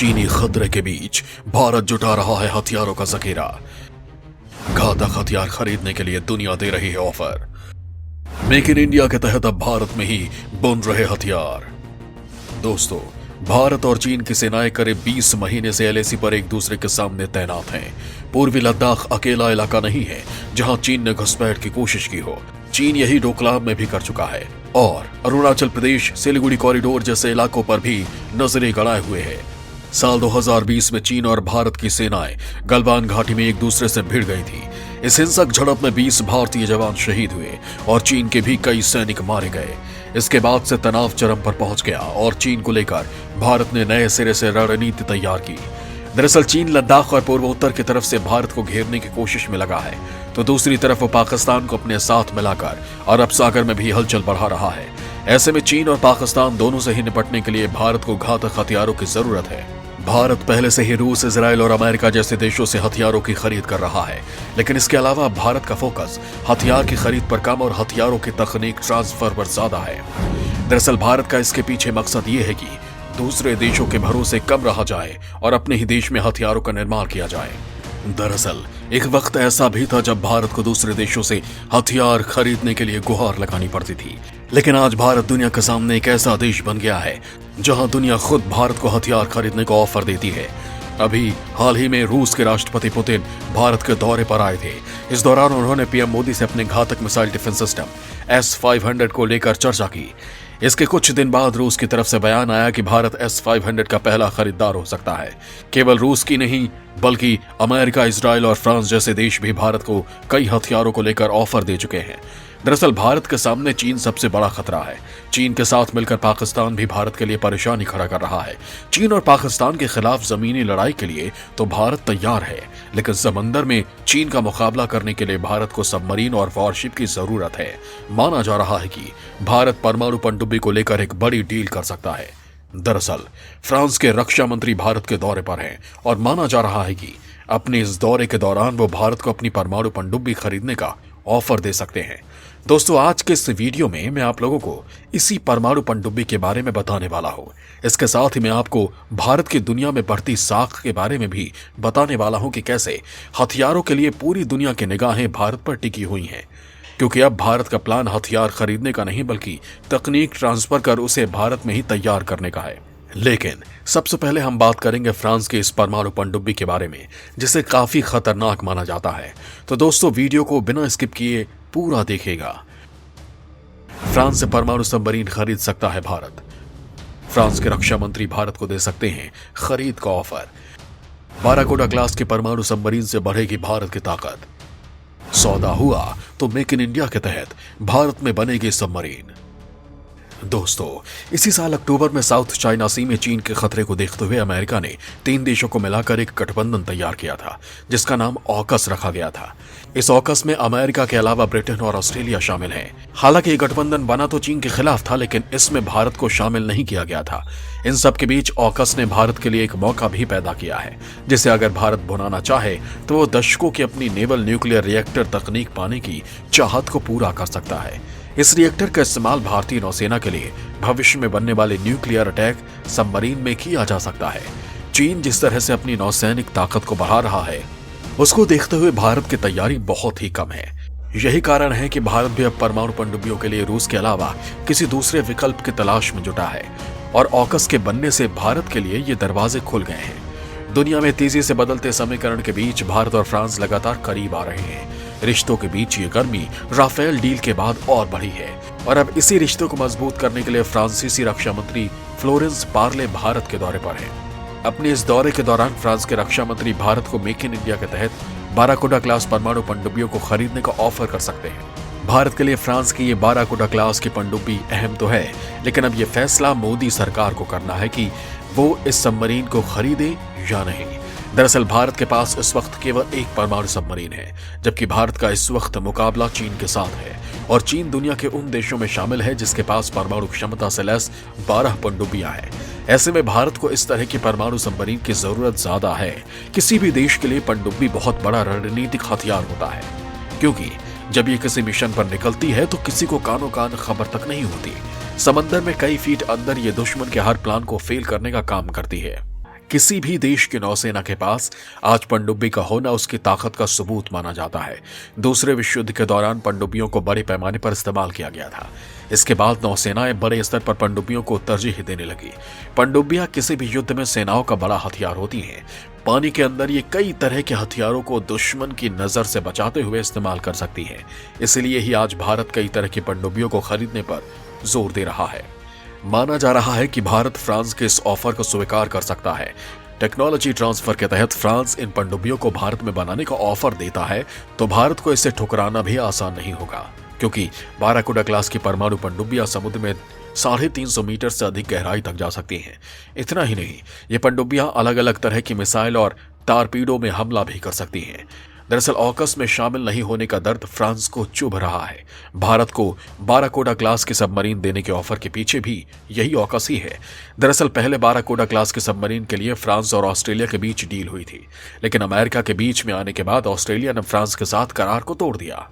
चीनी खतरे के बीच भारत जुटा रहा है हथियारों का जखीरा। घातक हथियार खरीदने के लिए दुनिया दे रही है ऑफर। मेक इन इंडिया के तहत अब भारत में ही बन रहे हथियार। दोस्तों, भारत और चीन की सेनाएं करीब 20 महीने से एलएसी पर एक दूसरे के सामने तैनात हैं। पूर्वी लद्दाख अकेला इलाका नहीं है जहां चीन ने घुसपैठ की कोशिश की हो। चीन यही डोकलाम में भी कर चुका है और अरुणाचल प्रदेश सिलीगुड़ी कॉरिडोर जैसे इलाकों पर भी नजरें गड़ाए हुए है। साल 2020 में चीन और भारत की सेनाएं गलवान घाटी में एक दूसरे से भिड़ गई थी। इस हिंसक झड़प में 20 भारतीय जवान शहीद हुए और चीन के भी कई सैनिक मारे गए। इसके बाद से तनाव चरम पर पहुंच गया और चीन को लेकर भारत ने नए सिरे से रणनीति तैयार की। दरअसल चीन लद्दाख और पूर्वोत्तर की तरफ से भारत को घेरने की कोशिश में लगा है, तो दूसरी तरफ वो पाकिस्तान को अपने साथ मिलाकर अरब सागर में भी हलचल बढ़ा रहा है। ऐसे में चीन और पाकिस्तान दोनों से ही निपटने के लिए भारत को घातक हथियारों की जरूरत है। भारत पहले से ही रूस, इजराइल और अमेरिका जैसे देशों से हथियारों की खरीद कर रहा है, लेकिन इसके अलावा भारत का फोकस हथियार की खरीद पर कम और हथियारों की तकनीक ट्रांसफर पर ज्यादा है। दरअसल भारत का इसके पीछे मकसद ये है कि दूसरे देशों के भरोसे कम रहा जाए और अपने ही देश में हथियारों का निर्माण किया जाए। दरअसल एक वक्त ऐसा भी था जब भारत को दूसरे देशों से हथियार खरीदने के लिए गुहार लगानी पड़ती थी, लेकिन आज भारत दुनिया के सामने एक ऐसा देश बन गया है जहां दुनिया खुद भारत को हथियार खरीदने को ऑफर देती है। अभी हाल ही में रूस के राष्ट्रपति पुतिन भारत के दौरे पर आए थे। इस दौरान उन्होंने पीएम मोदी से अपने घातक मिसाइल डिफेंस सिस्टम S-500 को लेकर चर्चा की। इसके कुछ दिन बाद रूस की तरफ से बयान आया कि भारत S-500 का पहला खरीदार हो सकता है। केवल रूस की नहीं बल्कि अमेरिका, इजराइल और फ्रांस जैसे देश भी भारत को कई हथियारों को लेकर ऑफर दे चुके हैं। दरअसल भारत के सामने चीन सबसे बड़ा खतरा है। चीन के साथ मिलकर पाकिस्तान भी भारत के लिए परेशानी खड़ा कर रहा है। चीन और पाकिस्तान के खिलाफ जमीनी लड़ाई के लिए तो भारत तैयार है, लेकिन समंदर में चीन का मुकाबला करने के लिए भारत को सबमरीन और वॉरशिप की जरूरत है। माना जा रहा है कि भारत परमाणु पनडुब्बी को लेकर एक बड़ी डील कर सकता है। दरअसल फ्रांस के रक्षा मंत्री भारत के दौरे पर हैं और माना जा रहा है कि अपने इस दौरे के दौरान वो भारत को अपनी परमाणु पनडुब्बी खरीदने का ऑफर दे सकते हैं। दोस्तों, आज के इस वीडियो में मैं आप लोगों को इसी परमाणु पनडुब्बी के बारे में बताने वाला हूं। इसके साथ ही मैं आपको भारत की दुनिया में बढ़ती साख के बारे में भी बताने वाला हूं कि कैसे हथियारों के लिए पूरी दुनिया की निगाहें भारत पर टिकी हुई हैं, क्योंकि अब भारत का प्लान हथियार खरीदने का नहीं बल्कि तकनीक ट्रांसफर कर उसे भारत में ही तैयार करने का है। लेकिन सबसे पहले हम बात करेंगे फ्रांस के इस परमाणु पनडुब्बी के बारे में, जिसे काफी खतरनाक माना जाता है। तो दोस्तों, वीडियो को बिना स्किप किए पूरा देखिएगा। फ्रांस से परमाणु सबमरीन खरीद सकता है भारत। फ्रांस के रक्षा मंत्री भारत को दे सकते हैं खरीद का ऑफर। बाराकोडा क्लास के परमाणु सबमरीन से बढ़ेगी भारत की ताकत। सौदा हुआ तो मेक इन इंडिया के तहत भारत में बनेगी सबमरीन। दोस्तों, इसी साल अक्टूबर में साउथ चाइना सी में चीन के खतरे को देखते हुए अमेरिका ने 3 देशों को मिलाकर एक गठबंधन तैयार किया था, जिसका नाम ऑकस रखा गया था। इस ऑकस में अमेरिका के अलावा ब्रिटेन और ऑस्ट्रेलिया शामिल हैं। हालांकि ये गठबंधन बना तो चीन के खिलाफ था, लेकिन इसमें भारत को शामिल नहीं किया गया था। इन सब के बीच ऑकस ने भारत के लिए एक मौका भी पैदा किया है, जिसे अगर भारत भुनाना चाहे तो वो दशकों की अपनी नेवल न्यूक्लियर रिएक्टर तकनीक पाने की चाहत को पूरा कर सकता है। इस रिएक्टर का इस्तेमाल भारतीय नौसेना के लिए भविष्य में बनने वाले न्यूक्लियर अटैक सबमरीन में किया जा सकता है। चीन जिस तरह से अपनी नौसैनिक ताकत को बढ़ा रहा है, उसको देखते हुए भारत की तैयारी बहुत ही कम है। यही कारण है कि भारत भी अब परमाणु पनडुब्बियों के लिए रूस के अलावा किसी दूसरे विकल्प की तलाश में जुटा है और ऑकस के बनने से भारत के लिए ये दरवाजे खुल गए हैं। दुनिया में तेजी से बदलते समीकरण के बीच भारत और फ्रांस लगातार करीब आ रहे हैं। रिश्तों के बीच ये गर्मी राफेल डील के बाद और बढ़ी है और अब इसी रिश्तों को मजबूत करने के लिए फ्रांसीसी रक्षा मंत्री फ्लोरेंस पार्ले भारत के दौरे पर हैं। अपने इस दौरे के दौरान फ्रांस के रक्षा मंत्री भारत को मेक इन इंडिया के तहत बाराकोडा क्लास परमाणु पनडुब्बियों को खरीदने का ऑफर कर सकते हैं। भारत के लिए फ्रांस की ये बाराकोडा क्लास की पनडुब्बी अहम तो है, लेकिन अब ये फैसला मोदी सरकार को करना है कि वो इस सबमरीन को खरीदे या नहीं। दरअसल भारत के पास इस वक्त केवल एक परमाणु सबमरीन है, जबकि भारत का इस वक्त मुकाबला चीन के साथ है और चीन दुनिया के उन देशों में शामिल है जिसके पास परमाणु क्षमता से लैस 12 पनडुब्बियां हैं। ऐसे में भारत को इस तरह की परमाणु सबमरीन की जरूरत ज्यादा है। किसी भी देश के लिए पनडुब्बी बहुत बड़ा रणनीतिक हथियार होता है, क्योंकि जब ये किसी मिशन पर निकलती है तो किसी को कानो कान खबर तक नहीं होती। समंदर में कई फीट अंदर ये दुश्मन के हर प्लान को फेल करने का काम करती है। किसी भी देश की नौसेना के पास आज पनडुब्बी का होना उसकी ताकत का सबूत माना जाता है। दूसरे विश्व युद्ध के दौरान पनडुब्बियों को बड़े पैमाने पर इस्तेमाल किया गया था। इसके बाद नौसेनाएं बड़े स्तर पर पनडुब्बियों को तरजीह देने लगी। पनडुब्बियां किसी भी युद्ध में सेनाओं का बड़ा हथियार होती हैं। पानी के अंदर ये कई तरह के हथियारों को दुश्मन की नजर से बचाते हुए इस्तेमाल कर सकती हैं। इसलिए ही आज भारत कई तरह की पनडुब्बियों को खरीदने पर जोर दे रहा है। माना जा रहा है कि भारत फ्रांस के इस ऑफर को स्वीकार कर सकता है। टेक्नोलॉजी ट्रांसफर के तहत फ्रांस इन पनडुब्बियों को भारत में बनाने का ऑफर देता है तो भारत को इसे ठुकराना भी आसान नहीं होगा, क्योंकि बाराकूडा क्लास की परमाणु पनडुब्बियां समुद्र में 350 मीटर से अधिक गहराई तक जा सकती हैं। इतना ही नहीं, ये पनडुब्बियां अलग अलग तरह की मिसाइल और टारपीडो में हमला भी कर सकती हैं। दरअसल ऑकस में शामिल नहीं होने का दर्द फ्रांस को चुभ रहा है। भारत को बाराकूडा क्लास की सबमरीन देने के ऑफर के पीछे भी यही ऑकस ही है। दरअसल पहले बाराकूडा क्लास के सबमरीन के लिए फ्रांस और ऑस्ट्रेलिया के बीच डील हुई थी, लेकिन अमेरिका के बीच में आने के बाद ऑस्ट्रेलिया ने फ्रांस के साथ करार को तोड़ दिया।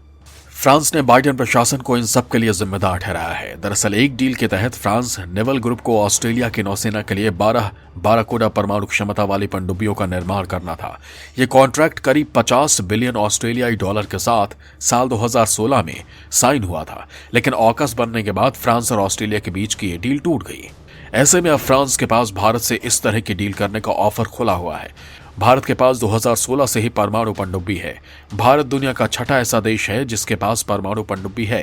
फ्रांस ने बाइडेन प्रशासन को इन सब के लिए जिम्मेदार ठहराया है। दरअसल एक डील के तहत फ्रांस नेवल ग्रुप को ऑस्ट्रेलिया की नौसेना के लिए 12 बाराकूडा परमाणु क्षमता वाली पनडुब्बियों का निर्माण करना था। यह कॉन्ट्रैक्ट करीब 50 बिलियन ऑस्ट्रेलियाई डॉलर के साथ साल 2016 में साइन हुआ था, लेकिन ऑकस बनने के बाद फ्रांस और ऑस्ट्रेलिया के बीच की ये डील टूट गई। ऐसे में अब फ्रांस के पास भारत से इस तरह की डील करने का ऑफर खुला हुआ है। भारत के पास 2016 से ही परमाणु पनडुब्बी है। भारत दुनिया का छठा ऐसा देश है जिसके पास परमाणु पनडुब्बी है।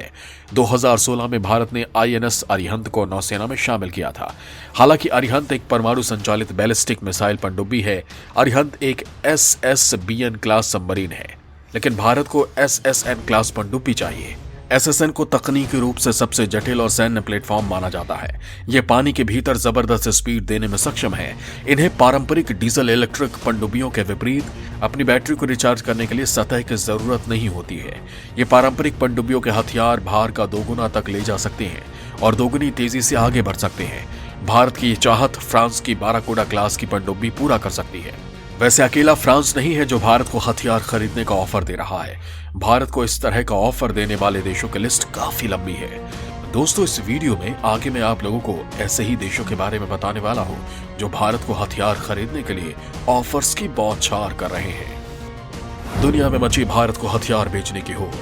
2016 में भारत ने INS अरिहंत को नौसेना में शामिल किया था। हालांकि अरिहंत एक परमाणु संचालित बैलिस्टिक मिसाइल पनडुब्बी है। अरिहंत एक SSBN क्लास सबमरीन है, लेकिन भारत को SSN क्लास पनडुब्बी चाहिए। SSN को तकनीकी रूप से सबसे जटिल और सैन्य प्लेटफॉर्म माना जाता है। यह पानी के भीतर जबरदस्त स्पीड देने में सक्षम है। इन्हें पारंपरिक डीजल इलेक्ट्रिक पनडुब्बियों के विपरीत अपनी बैटरी को रिचार्ज करने के लिए सतह की जरूरत नहीं होती है। ये पारंपरिक पनडुब्बियों के हथियार भार का 2 गुना तक ले जा सकते हैं और 2 गुनी तेजी से आगे बढ़ सकते हैं। भारत की चाहत फ्रांस की बाराकूडा क्लास की पनडुब्बी पूरा कर सकती है। वैसे अकेला फ्रांस नहीं है जो भारत को हथियार खरीदने का ऑफर दे रहा है। भारत को इस तरह का ऑफर देने वाले देशों की लिस्ट काफी लंबी है। दोस्तों, इस वीडियो में आगे मैं आप लोगों को ऐसे ही देशों के बारे में बताने वाला हूं जो भारत को हथियार खरीदने के लिए ऑफर्स की बौछार कर रहे हैं। दुनिया में मची भारत को हथियार बेचने की होड़।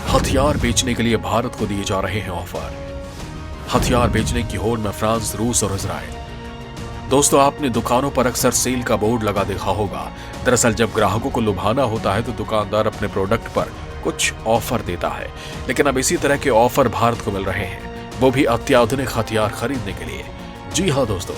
हथियार बेचने के लिए भारत को दिए जा रहे हैं ऑफर। हथियार बेचने की होड़ में फ्रांस, रूस और इजराइल। दोस्तों, आपने दुकानों पर अक्सर सेल का बोर्ड लगा देखा होगा। दरअसल जब ग्राहकों को लुभाना होता है तो दुकानदार अपने प्रोडक्ट पर कुछ ऑफर देता है, लेकिन अब इसी तरह के ऑफर भारत को मिल रहे हैं, वो भी अत्याधुनिक हथियार खरीदने के लिए। जी हाँ दोस्तों,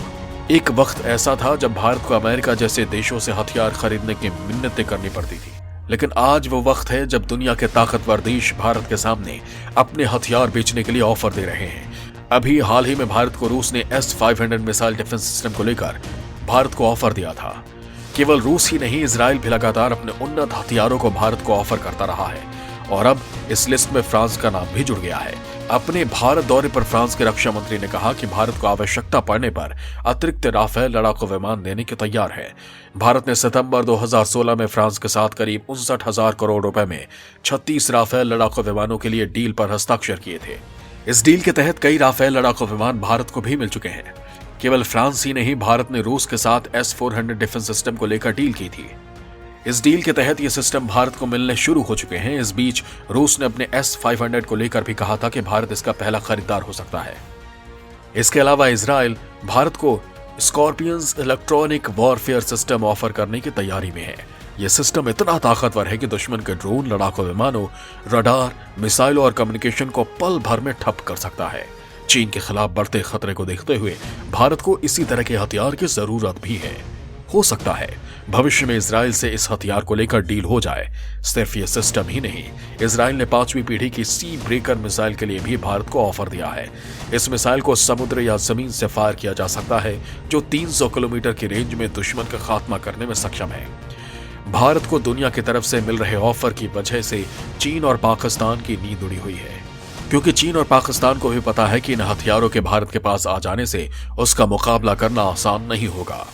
एक वक्त ऐसा था जब भारत को अमेरिका जैसे देशों से हथियार खरीदने की मिन्नतें करनी पड़ती थी, लेकिन आज वो वक्त है जब दुनिया के ताकतवर देश भारत के सामने अपने हथियार बेचने के लिए ऑफर दे रहे हैं। अभी हाल ही में भारत को रूस ने S-500 मिसाइल डिफेंस सिस्टम को लेकर भारत को ऑफर दिया था। केवल रूस ही नहीं, इजराइल भी लगातार अपने उन्नत हथियारों को भारत को ऑफर करता रहा है और अब इस लिस्ट में फ्रांस का नाम भी जुड़ गया है। अपने भारत दौरे पर फ्रांस के रक्षा मंत्री ने कहा कि भारत को आवश्यकता पड़ने पर अतिरिक्त राफेल लड़ाकू विमान देने के तैयार है। भारत ने सितंबर 2016 में फ्रांस के साथ करीब 59,000 करोड़ रुपए में 36 राफेल लड़ाकू विमानों के लिए डील पर हस्ताक्षर किए थे। इस डील के तहत कई राफेल लड़ाकू विमान भारत को भी मिल चुके हैं। केवल फ्रांस ही नहीं, भारत ने रूस के साथ S-400 डिफेंस सिस्टम को लेकर डील की थी। इस डील के तहत ये सिस्टम भारत को मिलने शुरू हो चुके हैं। इस बीच रूस ने अपने S-500 को लेकर भी कहा था कि भारत इसका पहला खरीदार हो सकता है। इसके अलावा इजराइल भारत को scorpions electronic warfare system offer करने की तैयारी में है। यह सिस्टम इतना ताकतवर है कि दुश्मन के ड्रोन, लड़ाकू विमानों, रडार, मिसाइल और कम्युनिकेशन को पल भर में ठप कर सकता है। चीन के खिलाफ बढ़ते खतरे को देखते हुए भारत को इसी तरह के हथियार की जरूरत भी है। हो सकता है भविष्य में इजराइल से इस हथियार को लेकर डील हो जाए। सिर्फ ये सिस्टम ही नहीं, इजराइल ने 5वीं पीढ़ी की सी ब्रेकर मिसाइल के लिए भी भारत को ऑफर दिया है। इस मिसाइल को समुद्र या जमीन से फायर किया जा सकता है, जो 300 किलोमीटर की रेंज में दुश्मन का खात्मा करने में सक्षम है। भारत को दुनिया की तरफ से मिल रहे ऑफर की वजह से चीन और पाकिस्तान की नींद उड़ी हुई है, क्योंकि चीन और पाकिस्तान को भी पता है कि इन हथियारों के भारत के पास आ जाने से उसका मुकाबला करना आसान नहीं होगा।